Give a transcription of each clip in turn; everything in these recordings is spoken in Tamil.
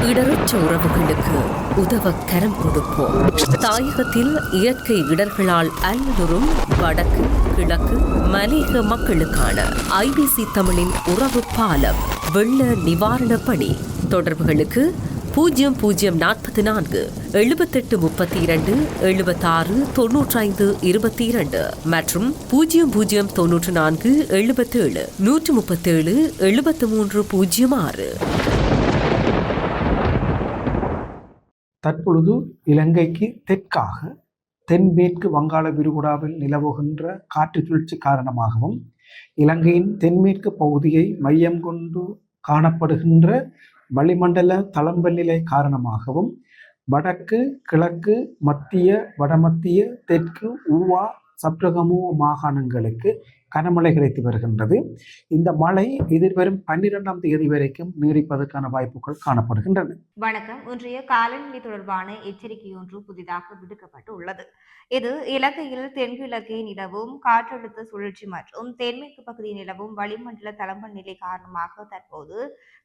இடரற்ற உறவுகளுக்கு உதவ கரம் கொடுப்போம். தாயகத்தில் இயற்கை இடர்களால் அல்லலுறும் வடக்கு கிழக்கு மலையக மக்களுக்கான IBC தமிழின் உறவு பாலம் வெள்ள நிவாரண பணி. தொடர்புகளுக்கு 0044 7832 76 95 22 மற்றும் 0094 77 137 7306. தற்பொழுது இலங்கைக்கு தெற்காக தென்மேற்கு வங்காள விரிகுடாவில் நிலவுகின்ற காற்று சுழற்சி காரணமாகவும் இலங்கையின் தென்மேற்கு பகுதியை மையம் கொண்டு காணப்படுகின்ற வளிமண்டல தளம்பல்நிலை காரணமாகவும் வடக்கு கிழக்கு மத்திய வடமத்திய தெற்கு ஊவா சப்ரகமு மாகாணங்களுக்கு கனமழை கிடைத்து வருகின்றது. இந்த மழை எதிர்வரும் 12ஆம் தேதி வரைக்கும் நீடிப்பதற்கான வாய்ப்புகள் காணப்படுகின்றன. வணக்கம். இன்றைய காலநிலை தொடர்பான எச்சரிக்கை ஒன்று புதிதாக விடுக்கப்பட்டு உள்ளது. இது இலங்கையில் தென்கிழக்கே நிலவும் காற்றழுத்த சுழற்சி மற்றும் தென்மேற்கு பகுதியில் நிலவும் வளிமண்டல தளம்பல் நிலை காரணமாக தற்போது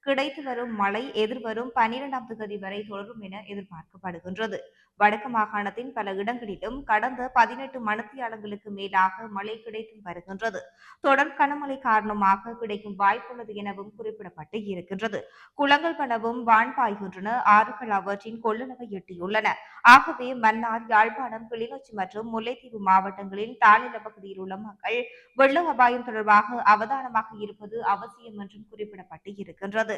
கிடைத்து வரும் மழை எதிர்வரும் 12ஆம் தேதி வரை தொடரும் என எதிர்பார்க்கப்படுகின்றது. வடக்கு மாகாணத்தின் பல இடங்களிலும் கடந்த 18 மணித்தியாலங்களுக்கு மேலாக மழை கிடைத்து வருகின்றது. தொடர் கனமழை காரணமாக கிடைக்கும் வாய்ப்புள்ளது எனவும் குறிப்பிடப்பட்டு இருக்கின்றது. குளங்கள் பலவும் வான் பாய்கின்றன. ஆறுகள் அவற்றின் கொள்ளளவை எட்டியுள்ளன. ஆகவே மன்னார், யாழ்ப்பாணம், கிளிநொச்சி மற்றும் முல்லைத்தீவு மாவட்டங்களில் தாழ்நில பகுதியில் உள்ள மக்கள் வெள்ள அபாயம் தொடர்பாக அவதானமாக இருப்பது அவசியம் என்றும் குறிப்பிடப்பட்டு இருக்கின்றது.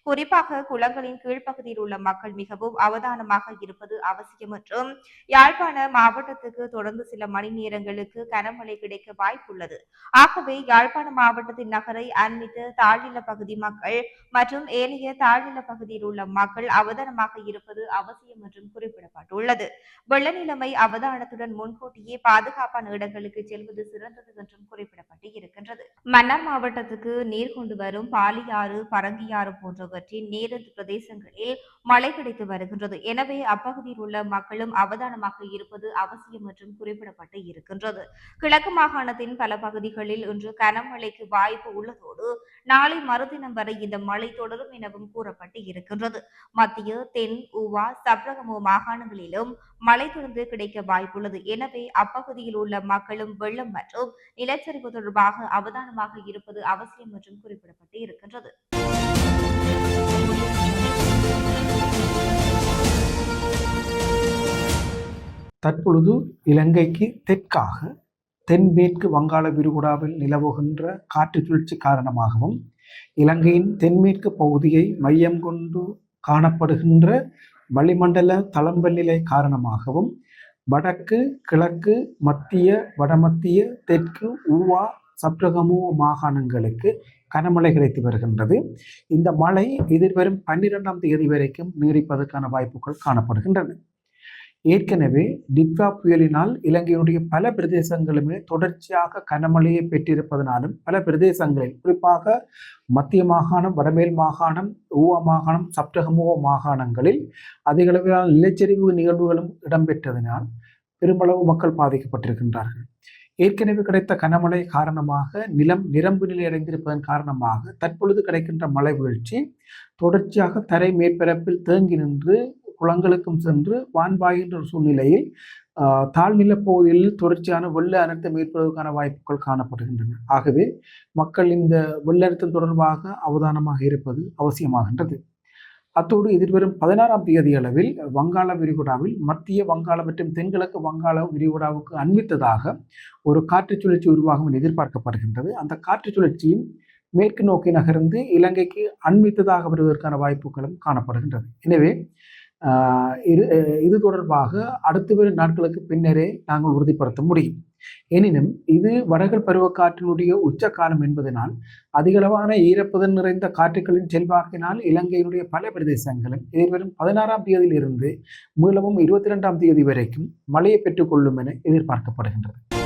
குறிப்பாக குளங்களின் கீழ்ப்பகுதியில் உள்ள மக்கள் மிகவும் அவதானமாக இருப்பது அவசியம் என்றும் யாழ்ப்பாண மாவட்டத்துக்கு தொடர்ந்து சில மணி நேரங்களுக்கு கனமழை கிடைக்க வாய்ப்புள்ளது. ஆகவே யாழ்ப்பாண மாவட்டத்தின் நகரை அண்மித்த தாழ்நில பகுதி மக்கள் மற்றும் ஏனைய தாழ்நில பகுதியில் உள்ள மக்கள் அவதானமாக இருப்பது அவசியம் என்றும் குறிப்பிடப்பட்டுள்ளது. வெள்ள நிலைமை அவதானத்துடன் முன்கூட்டியே பாதுகாப்பான இடங்களுக்கு செல்வது சிறந்தது என்றும் குறிப்பிடப்பட்டு இருக்கின்றது. மன்னார் மாவட்டத்துக்கு நீர் கொண்டு வரும் பாலியாறு, பரங்கியாறு போன்றவற்றின் நீரந்து பிரதேசங்களில் மழை கிடைத்து வருகின்றது. எனவே அப்பகுதியில் உள்ள மக்களும் அவதானமாக இருப்பது அவசியம் என்றும் குறிப்பிடப்பட்டு இருக்கின்றது. கிழக்கு மாகாணத்தின் பல பகுதிகளில் இன்று கனமழைக்கு வாய்ப்பு உள்ளதோடு நாளை மறுதினம் வரை இந்த மழை தொடரும் எனவும் கூறப்பட்டு இருக்கின்றது. மத்திய, தென், ஊவா, சப்ரகமு மாகாணங்களிலும் மழை தொடர்ந்து கிடைக்க வாய்ப்புள்ளது. எனவே அப்பகுதியில் உள்ள மக்களும் வெள்ளம் மற்றும் நிலச்சரிவு தொடர்பாக அவதானமாக இருப்பது அவசியம் என்றும் குறிப்பிடப்பட்டு இருக்கின்றது. தற்பொழுது இலங்கைக்கு தெற்காக தென்மேற்கு வங்காள விரிகுடாவில் நிலவுகின்ற காற்று சுழற்சி காரணமாகவும் இலங்கையின் தென்மேற்கு பகுதியை மையம் கொண்டு காணப்படுகின்ற வளிமண்டல தளம்பல்நிலை காரணமாகவும் வடக்கு கிழக்கு மத்திய வடமத்திய தெற்கு ஊவா சப்ரகமு மாகாணங்களுக்கு கனமழை கிடைத்து வருகின்றது. இந்த மழை எதிர்வரும் 12ஆம் தேதி வரைக்கும் நீடிப்பதற்கான வாய்ப்புகள் காணப்படுகின்றன. ஏற்கனவே டிட்வா புயலினால் இலங்கையினுடைய பல பிரதேசங்களுமே தொடர்ச்சியாக கனமழையை பெற்றிருப்பதனாலும் பல பிரதேசங்களில் குறிப்பாக மத்திய மாகாணம், வடமேல் மாகாணம், ஊவா மாகாணம், சப்ரகமுவ மாகாணங்களில் அதிகளவிலான நிலச்சரிவு நிகழ்வுகளும் இடம்பெற்றதனால் பெருமளவு மக்கள் பாதிக்கப்பட்டிருக்கின்றார்கள். ஏற்கனவே கிடைத்த கனமழை காரணமாக நிலம் நிரம்பு நிலை அடைந்திருப்பதன் காரணமாக தற்பொழுது கிடைக்கின்ற மழை வீழ்ச்சி தொடர்ச்சியாக தரை மேற்பரப்பில் தேங்கி நின்று குளங்களுக்கும் சென்று வான்பாய்கின்ற ஒரு சூழ்நிலையில் தாழ்நில பகுதியில் தொடர்ச்சியான வெள்ள அனர்த்தம் ஏற்படுவதற்கான வாய்ப்புகள் காணப்படுகின்றன. ஆகவே மக்கள் இந்த வெள்ள அனர்த்தம் தொடர்பாக அவதானமாக இருப்பது அவசியமாகின்றது. அத்தோடு எதிர்வரும் 16ஆம் தேதி அளவில் வங்காள விரிகுடாவில் மத்திய வங்காள மற்றும் தென்கிழக்கு வங்காள விரிகுடாவுக்கு அண்மித்ததாக ஒரு காற்று சுழற்சி உருவாகும் என எதிர்பார்க்கப்படுகின்றது. அந்த காற்று சுழற்சியும் மேற்கு நோக்கி நகர்ந்து இலங்கைக்கு அண்மித்ததாக வருவதற்கான வாய்ப்புகளும் காணப்படுகின்றது. எனவே இது தொடர்பாக அடுத்த வேறு நாட்களுக்கு பின்னரே நாங்கள் உறுதிப்படுத்த முடியும். எனினும் இது வடகல் பருவக்காற்றினுடைய உச்சகாலம் என்பதனால் அதிகளவான ஈரப்பதன் நிறைந்த காற்றுகளின் செல்வாக்கினால் இலங்கையினுடைய பல பிரதேசங்களும் எதிர்வரும் 16ஆம் தேதியிலிருந்து மீளவும் 22ஆம் தேதி வரைக்கும் மழையை பெற்றுக்கொள்ளும் என எதிர்பார்க்கப்படுகின்றது.